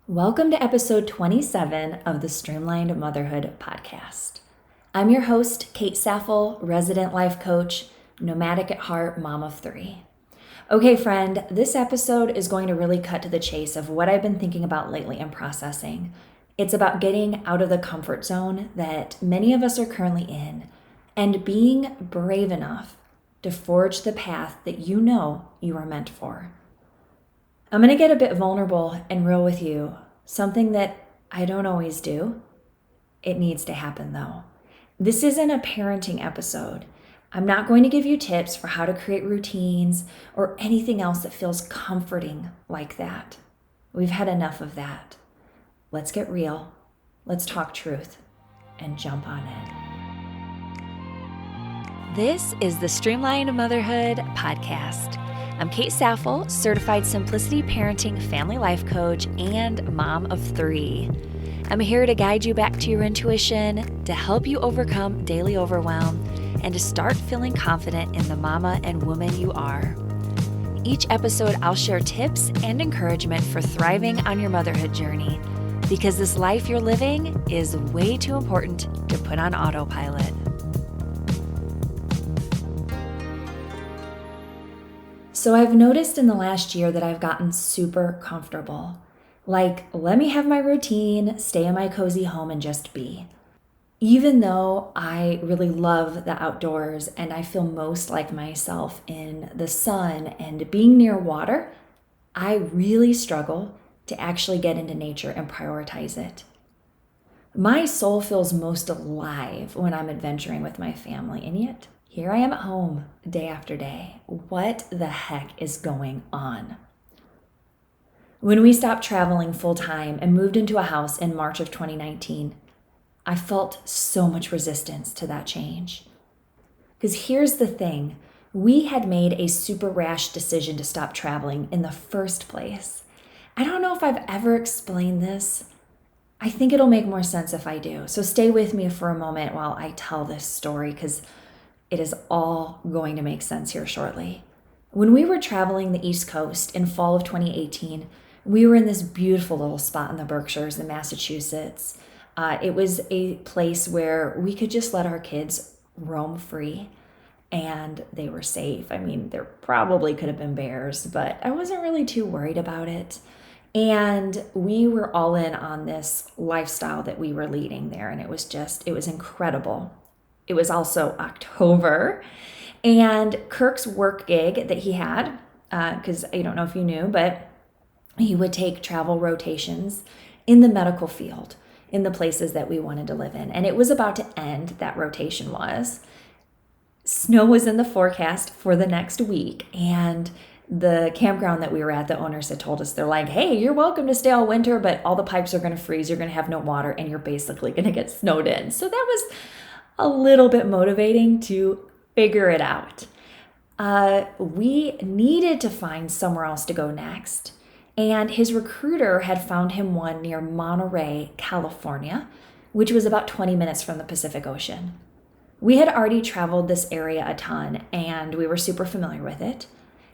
Welcome to episode 27 of the Streamlined Motherhood podcast. I'm your host, Kate Saffel, resident life coach, nomadic at heart, mom of three. Okay, friend, this episode is going to really cut to the chase of what I've been thinking about lately and processing. It's about getting out of the comfort zone that many of us are currently in and being brave enough to forge the path that you know you are meant for. I'm going to get a bit vulnerable and real with you, something that I don't always do. It needs to happen though. This isn't a parenting episode. I'm not going to give you tips for how to create routines or anything else that feels comforting like that. We've had enough of that. Let's get real. Let's talk truth and jump on in. This is the Streamlined Motherhood podcast. I'm Kate Saffel, certified simplicity parenting family life coach and mom of three. I'm here to guide you back to your intuition, to help you overcome daily overwhelm, and to start feeling confident in the mama and woman you are. Each episode, I'll share tips and encouragement for thriving on your motherhood journey, because this life you're living is way too important to put on autopilot. So I've noticed in the last year that I've gotten super comfortable. Like, let me have my routine, stay in my cozy home and just be. Even though I really love the outdoors and I feel most like myself in the sun and being near water, I really struggle to actually get into nature and prioritize it. My soul feels most alive when I'm adventuring with my family, and yet here I am at home day after day. What the heck is going on? When we stopped traveling full time and moved into a house in March of 2019, I felt so much resistance to that change. Because here's the thing, we had made a super rash decision to stop traveling in the first place. I don't know if I've ever explained this. I think it'll make more sense if I do. So stay with me for a moment while I tell this story, because it is all going to make sense here shortly. When we were traveling the East Coast in fall of 2018, we were in this beautiful little spot in the Berkshires in Massachusetts. It was a place where we could just let our kids roam free and they were safe. I mean, there probably could have been bears, but I wasn't really too worried about it. And we were all in on this lifestyle that we were leading there. And it was incredible. It was also October, and Kirks' work gig that he had, because I don't know if you knew, but he would take travel rotations in the medical field in the places that we wanted to live in. And it was about to end, that rotation was. Snow was in the forecast for the next week, and the campground that we were at, the owners had told us, they're like, hey, you're welcome to stay all winter, but all the pipes are going to freeze, you're going to have no water, and you're basically going to get snowed in. So that was a little bit motivating to figure it out. We needed to find somewhere else to go next. And his recruiter had found him one near Monterey, California, which was about 20 minutes from the Pacific Ocean. We had already traveled this area a ton and we were super familiar with it.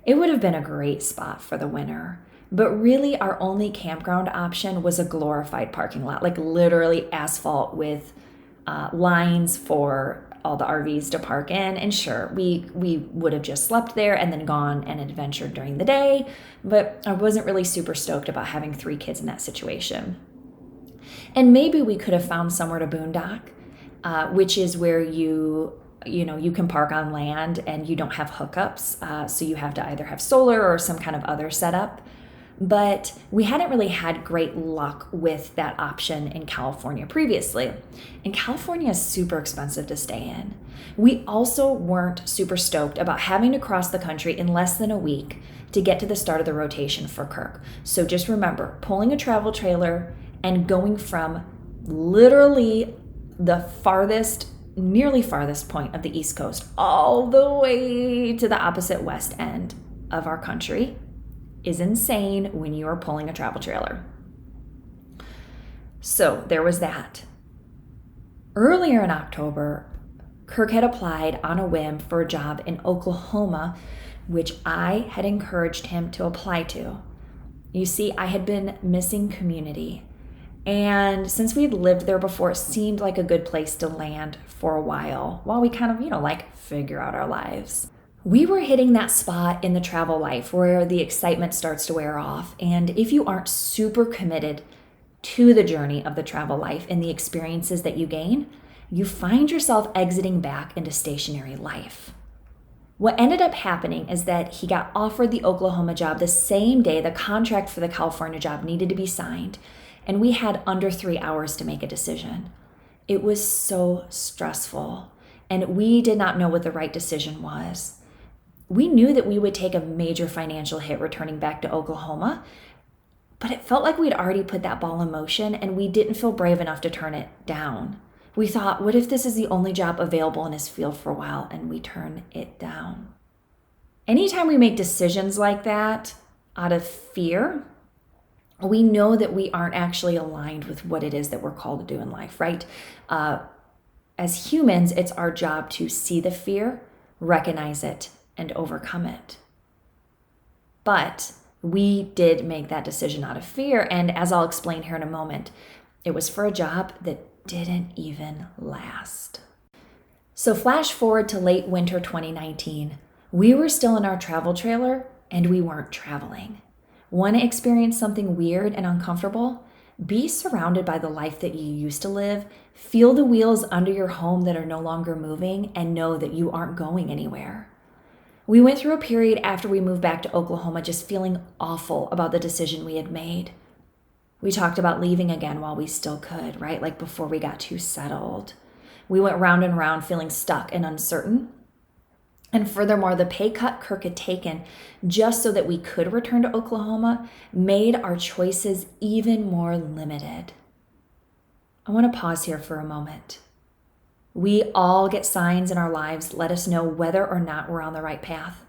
It would have been a great spot for the winter. But really our only campground option was a glorified parking lot, like literally asphalt with lines for all the RVs to park in. And sure, we would have just slept there and then gone and adventured during the day, but I wasn't really super stoked about having three kids in that situation. And maybe we could have found somewhere to boondock, which is where you can park on land and you don't have hookups, so you have to either have solar or some kind of other setup. But we hadn't really had great luck with that option in California previously. And California is super expensive to stay in. We also weren't super stoked about having to cross the country in less than a week to get to the start of the rotation for Kirk. So just remember, pulling a travel trailer and going from literally the nearly farthest point of the East Coast all the way to the opposite west end of our country is insane when you are pulling a travel trailer. So there was that. Earlier in October, Kirk had applied on a whim for a job in Oklahoma, which I had encouraged him to apply to. You see, I had been missing community. And since we had lived there before, it seemed like a good place to land for a while we kind of, figure out our lives. We were hitting that spot in the travel life where the excitement starts to wear off. And if you aren't super committed to the journey of the travel life and the experiences that you gain, you find yourself exiting back into stationary life. What ended up happening is that he got offered the Oklahoma job the same day the contract for the California job needed to be signed, and we had under 3 hours to make a decision. It was so stressful, and we did not know what the right decision was. We knew that we would take a major financial hit returning back to Oklahoma, but it felt like we'd already put that ball in motion, and we didn't feel brave enough to turn it down. We thought, what if this is the only job available in his field for a while, and we turn it down? Anytime we make decisions like that out of fear, we know that we aren't actually aligned with what it is that we're called to do in life, right? As humans, it's our job to see the fear, recognize it, and overcome it. But we did make that decision out of fear, and as I'll explain here in a moment, it was for a job that didn't even last. So flash forward to late winter 2019. We were still in our travel trailer and we weren't traveling. Want to experience something weird and uncomfortable? Be surrounded by the life that you used to live. Feel the wheels under your home that are no longer moving and know that you aren't going anywhere. We went through a period after we moved back to Oklahoma just feeling awful about the decision we had made. We talked about leaving again while we still could, right? Like before we got too settled. We went round and round feeling stuck and uncertain. And furthermore, the pay cut Kirk had taken just so that we could return to Oklahoma made our choices even more limited. I want to pause here for a moment. We all get signs in our lives let us know whether or not we're on the right path.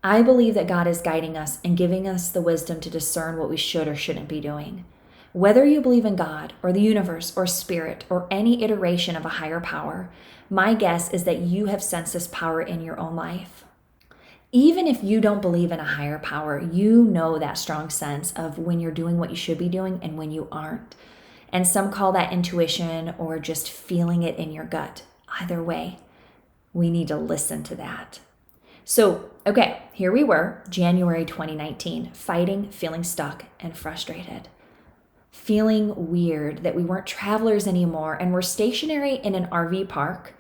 I believe that God is guiding us and giving us the wisdom to discern what we should or shouldn't be doing. Whether you believe in God or the universe or spirit or any iteration of a higher power, my guess is that you have sensed this power in your own life. Even if you don't believe in a higher power, you know that strong sense of when you're doing what you should be doing and when you aren't. And some call that intuition or just feeling it in your gut. Either way, we need to listen to that. So, okay, here we were, January 2019, fighting, feeling stuck and frustrated. Feeling weird that we weren't travelers anymore and we're stationary in an RV park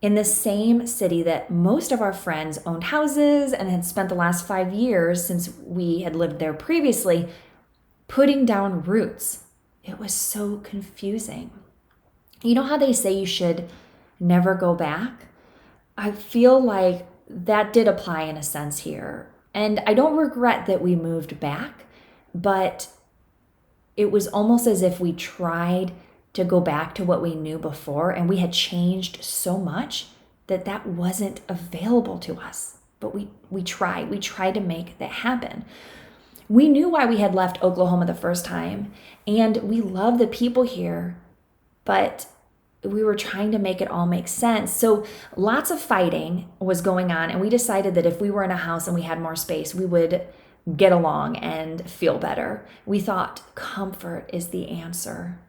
in the same city that most of our friends owned houses and had spent the last 5 years since we had lived there previously putting down roots. It was so confusing. You know how they say you should never go back? I feel like that did apply in a sense here. And I don't regret that we moved back, but it was almost as if we tried to go back to what we knew before, and we had changed so much that wasn't available to us. But we tried to make that happen. We knew why we had left Oklahoma the first time, and we love the people here, but we were trying to make it all make sense. So lots of fighting was going on, and we decided that if we were in a house and we had more space, we would get along and feel better. We thought comfort is the answer.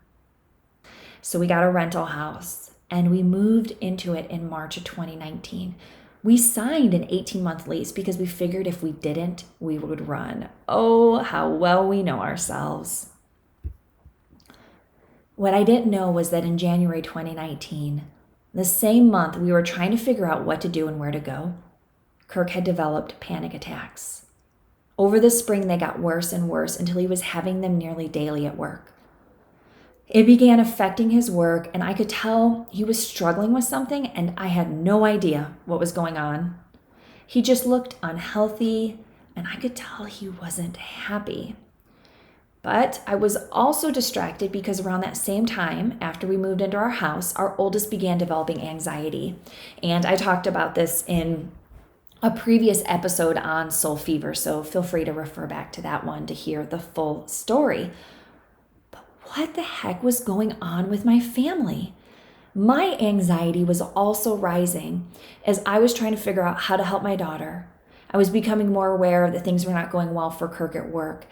So we got a rental house and we moved into it in March of 2019. We signed an 18-month lease because we figured if we didn't, we would run. Oh, how well we know ourselves. What I didn't know was that in January 2019, the same month we were trying to figure out what to do and where to go, Kirk had developed panic attacks. Over the spring, they got worse and worse until he was having them nearly daily at work. It began affecting his work, and I could tell he was struggling with something, and I had no idea what was going on. He just looked unhealthy, and I could tell he wasn't happy. But I was also distracted because around that same time, after we moved into our house, our oldest began developing anxiety. And I talked about this in a previous episode on Soul Fever, so feel free to refer back to that one to hear the full story. But what the heck was going on with my family? My anxiety was also rising as I was trying to figure out how to help my daughter. I was becoming more aware that things were not going well for Kirk at work.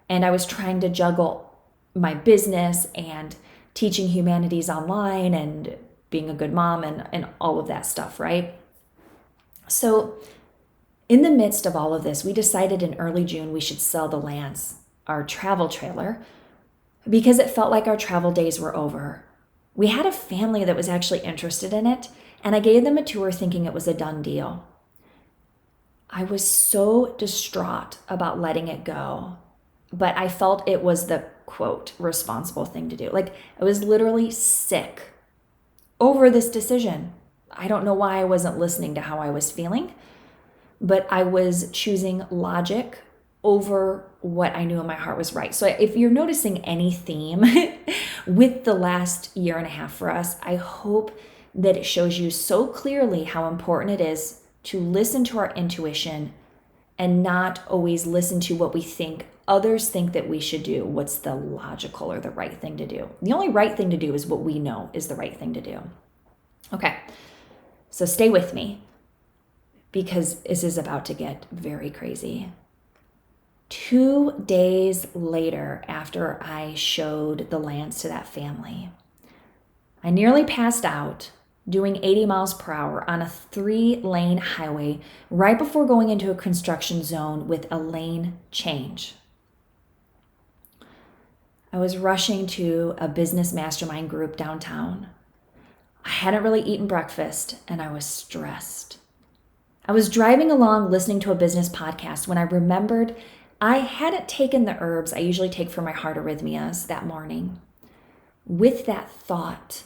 And I was trying to juggle my business and teaching humanities online and being a good mom and all of that stuff, right? So in the midst of all of this, we decided in early June we should sell the Lance, our travel trailer, because it felt like our travel days were over. We had a family that was actually interested in it, and I gave them a tour thinking it was a done deal. I was so distraught about letting it go, but I felt it was the, quote, responsible thing to do. Like, I was literally sick over this decision. I don't know why I wasn't listening to how I was feeling, but I was choosing logic over what I knew in my heart was right. So if you're noticing any theme with the last year and a half for us, I hope that it shows you so clearly how important it is to listen to our intuition and not always listen to what we think others think that we should do, what's the logical or the right thing to do. The only right thing to do is what we know is the right thing to do. Okay, so stay with me because this is about to get very crazy. 2 days later, after I showed the Lance to that family, I nearly passed out doing 80 miles per hour on a 3-lane highway right before going into a construction zone with a lane change. I was rushing to a business mastermind group downtown. I hadn't really eaten breakfast and I was stressed. I was driving along listening to a business podcast when I remembered I hadn't taken the herbs I usually take for my heart arrhythmias that morning. With that thought,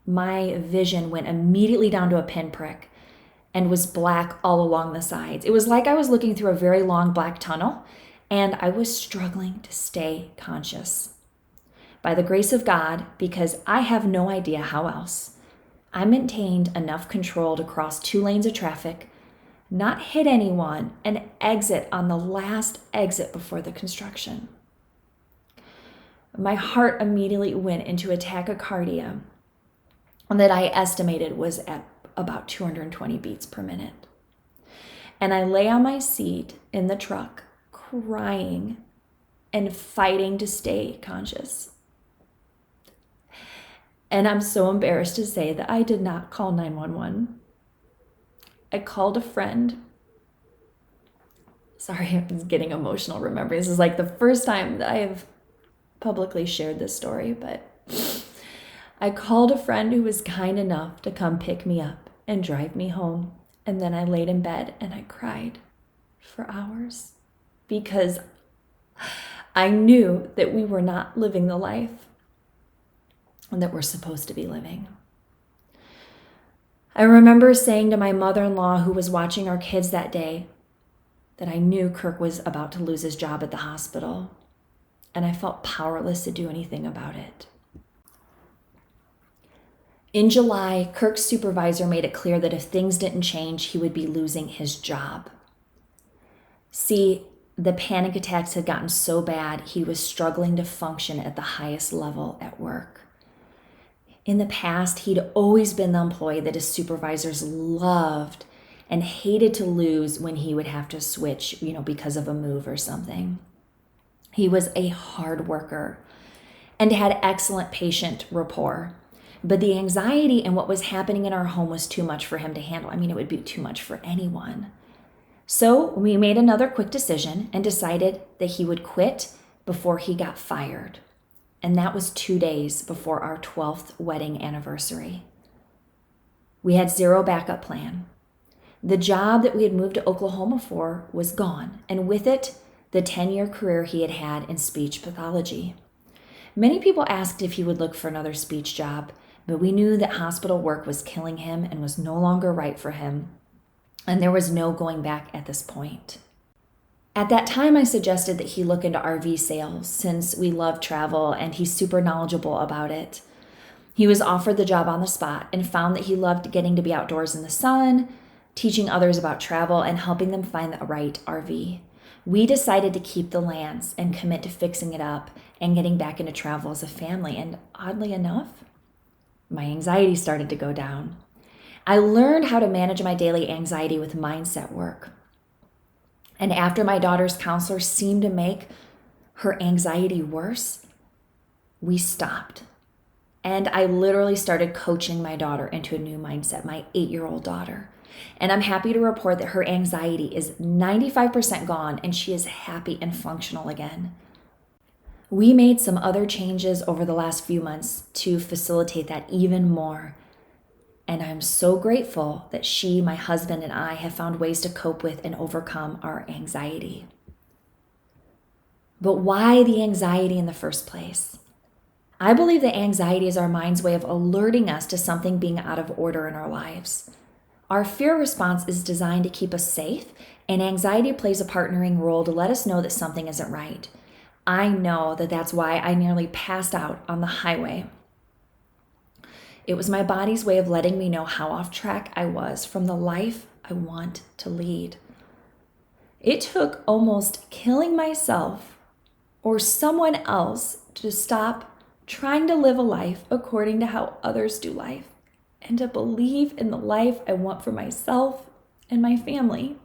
my vision went immediately down to a pinprick and was black all along the sides. It was like I was looking through a very long black tunnel and I was struggling to stay conscious. By the grace of God, because I have no idea how else, I maintained enough control to cross 2 lanes of traffic, not hit anyone, and exit on the last exit before the construction. My heart immediately went into a tachycardia that I estimated was at about 220 beats per minute. And I lay on my seat in the truck, crying and fighting to stay conscious. And I'm so embarrassed to say that I did not call 911. I called a friend. Sorry, I'm getting emotional remembering. This is like the first time that I have publicly shared this story, but I called a friend who was kind enough to come pick me up and drive me home. And then I laid in bed and I cried for hours because I knew that we were not living the life that we're supposed to be living. I remember saying to my mother-in-law who was watching our kids that day that I knew Kirk was about to lose his job at the hospital, and I felt powerless to do anything about it. In July, Kirk's supervisor made it clear that if things didn't change, he would be losing his job. See, the panic attacks had gotten so bad, he was struggling to function at the highest level at work. In the past, he'd always been the employee that his supervisors loved and hated to lose when he would have to switch, because of a move or something. He was a hard worker and had excellent patient rapport. But the anxiety and what was happening in our home was too much for him to handle. It would be too much for anyone. So we made another quick decision and decided that he would quit before he got fired. And that was 2 days before our 12th wedding anniversary. We had zero backup plan. The job that we had moved to Oklahoma for was gone, and with it, the 10-year career he had had in speech pathology. Many people asked if he would look for another speech job, but we knew that hospital work was killing him and was no longer right for him, and there was no going back at this point. At that time, I suggested that he look into RV sales since we love travel and he's super knowledgeable about it. He was offered the job on the spot and found that he loved getting to be outdoors in the sun, teaching others about travel, and helping them find the right RV. We decided to keep the Lance and commit to fixing it up and getting back into travel as a family. And oddly enough, my anxiety started to go down. I learned how to manage my daily anxiety with mindset work. And after my daughter's counselor seemed to make her anxiety worse, we stopped. And I literally started coaching my daughter into a new mindset, my 8-year-old daughter. And I'm happy to report that her anxiety is 95% gone and she is happy and functional again. We made some other changes over the last few months to facilitate that even more. And I'm so grateful that she, my husband, and I have found ways to cope with and overcome our anxiety. But why the anxiety in the first place? I believe that anxiety is our mind's way of alerting us to something being out of order in our lives. Our fear response is designed to keep us safe, and anxiety plays a partnering role to let us know that something isn't right. I know that that's why I nearly passed out on the highway. It was my body's way of letting me know how off track I was from the life I want to lead. It took almost killing myself or someone else to stop trying to live a life according to how others do life and to believe in the life I want for myself and my family.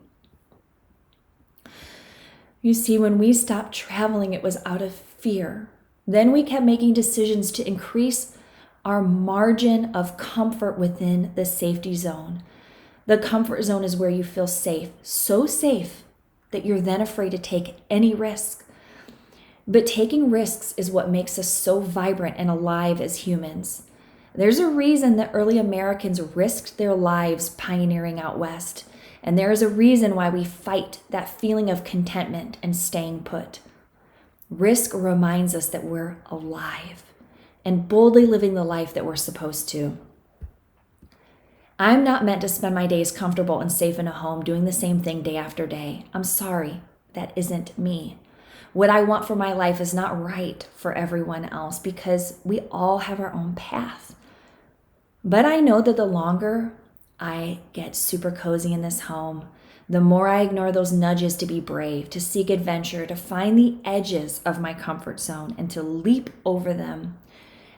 You see, when we stopped traveling, it was out of fear. Then we kept making decisions to increase our margin of comfort within the safety zone. The comfort zone is where you feel safe, so safe that you're then afraid to take any risk. But taking risks is what makes us so vibrant and alive as humans. There's a reason that early Americans risked their lives pioneering out west. And there is a reason why we fight that feeling of contentment and staying put. Risk reminds us that we're alive and boldly living the life that we're supposed to. I'm not meant to spend my days comfortable and safe in a home doing the same thing day after day. I'm sorry, that isn't me. What I want for my life is not right for everyone else because we all have our own path. But I know that the longer I get super cozy in this home, the more I ignore those nudges to be brave, to seek adventure, to find the edges of my comfort zone and to leap over them.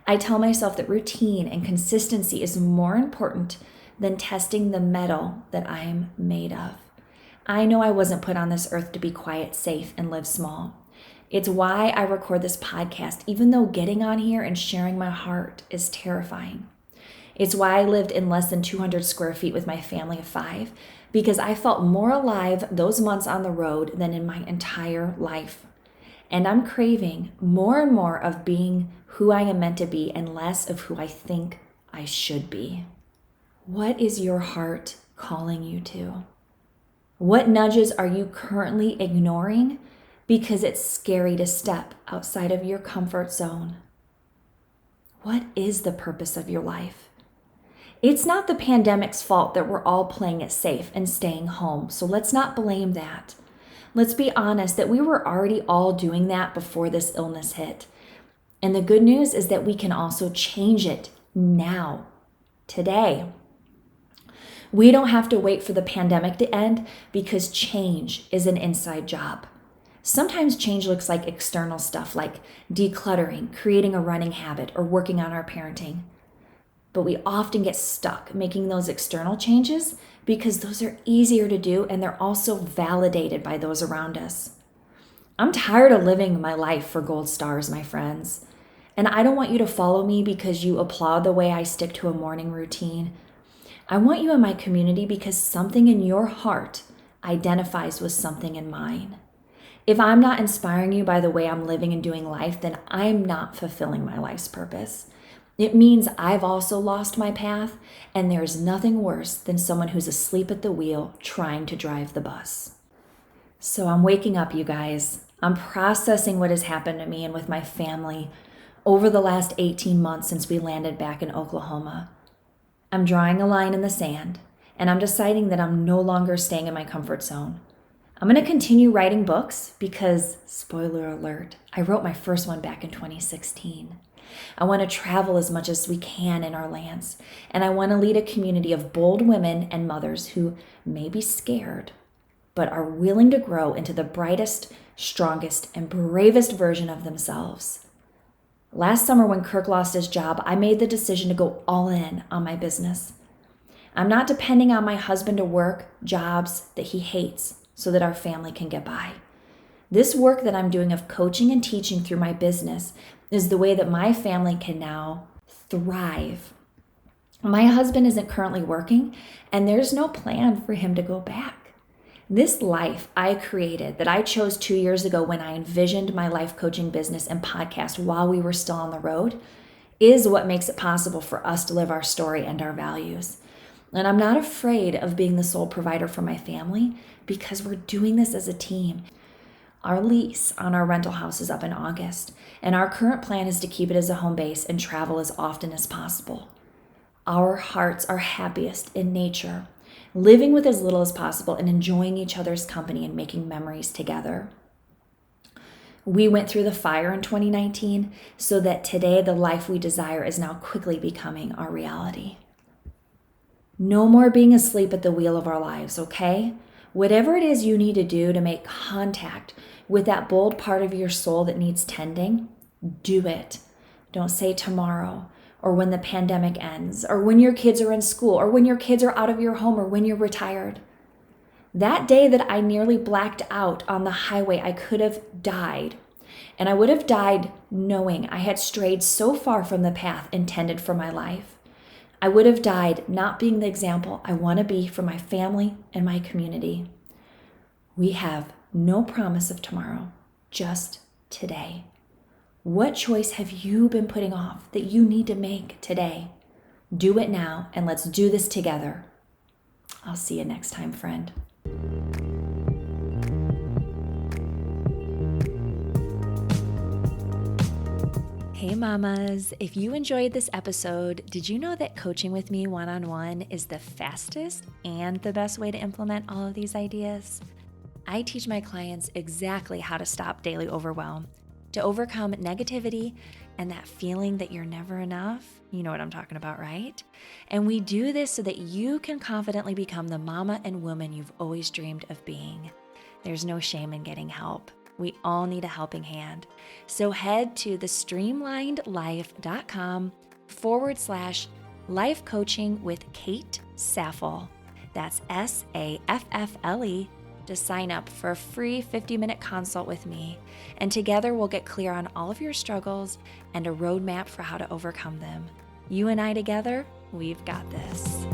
I tell myself that routine and consistency is more important than testing the metal that I'm made of. I know I wasn't put on this earth to be quiet, safe, and live small. It's why I record this podcast, even though getting on here and sharing my heart is terrifying. It's why I lived in less than 200 square feet with my family of 5, because I felt more alive those months on the road than in my entire life. And I'm craving more and more of being who I am meant to be and less of who I think I should be. What is your heart calling you to? What nudges are you currently ignoring because it's scary to step outside of your comfort zone? What is the purpose of your life? It's not the pandemic's fault that we're all playing it safe and staying home, so let's not blame that. Let's be honest that we were already all doing that before this illness hit. And the good news is that we can also change it now, today. We don't have to wait for the pandemic to end because change is an inside job. Sometimes change looks like external stuff like decluttering, creating a running habit, or working on our parenting. But we often get stuck making those external changes because those are easier to do and they're also validated by those around us. I'm tired of living my life for gold stars, my friends. And I don't want you to follow me because you applaud the way I stick to a morning routine. I want you in my community because something in your heart identifies with something in mine. If I'm not inspiring you by the way I'm living and doing life, then I'm not fulfilling my life's purpose. It means I've also lost my path, and there's nothing worse than someone who's asleep at the wheel trying to drive the bus. So I'm waking up, you guys. I'm processing what has happened to me and with my family over the last 18 months since we landed back in Oklahoma. I'm drawing a line in the sand, and I'm deciding that I'm no longer staying in my comfort zone. I'm going to continue writing books because, spoiler alert, I wrote my first one back in 2016. I want to travel as much as we can in our lands, and I want to lead a community of bold women and mothers who may be scared, but are willing to grow into the brightest, strongest, and bravest version of themselves. Last summer when Kirk lost his job, I made the decision to go all in on my business. I'm not depending on my husband to work jobs that he hates so that our family can get by. This work that I'm doing of coaching and teaching through my business is the way that my family can now thrive. My husband isn't currently working, and there's no plan for him to go back. This life I created that I chose 2 years ago when I envisioned my life coaching business and podcast while we were still on the road is what makes it possible for us to live our story and our values. And I'm not afraid of being the sole provider for my family because we're doing this as a team. Our lease on our rental house is up in August, and our current plan is to keep it as a home base and travel as often as possible. Our hearts are happiest in nature, living with as little as possible and enjoying each other's company and making memories together. We went through the fire in 2019 so that today the life we desire is now quickly becoming our reality. No more being asleep at the wheel of our lives, okay? Whatever it is you need to do to make contact with that bold part of your soul that needs tending, do it. Don't say tomorrow, or when the pandemic ends, or when your kids are in school, or when your kids are out of your home, or when you're retired. That day that I nearly blacked out on the highway, I could have died. And I would have died knowing I had strayed so far from the path intended for my life. I would have died not being the example I want to be for my family and my community. We have no promise of tomorrow, just today. What choice have you been putting off that you need to make today? Do it now, and let's do this together. I'll see you next time, friend. Hey mamas, if you enjoyed this episode, did you know that coaching with me one-on-one is the fastest and the best way to implement all of these ideas? I teach my clients exactly how to stop daily overwhelm, to overcome negativity and that feeling that you're never enough. You know what I'm talking about, right? And we do this so that you can confidently become the mama and woman you've always dreamed of being. There's no shame in getting help. We all need a helping hand. So head to thestreamlinedlife.com/life coaching with Kate Saffel. That's SAFFLE to sign up for a free 50-minute consult with me. And together we'll get clear on all of your struggles and a roadmap for how to overcome them. You and I together, we've got this.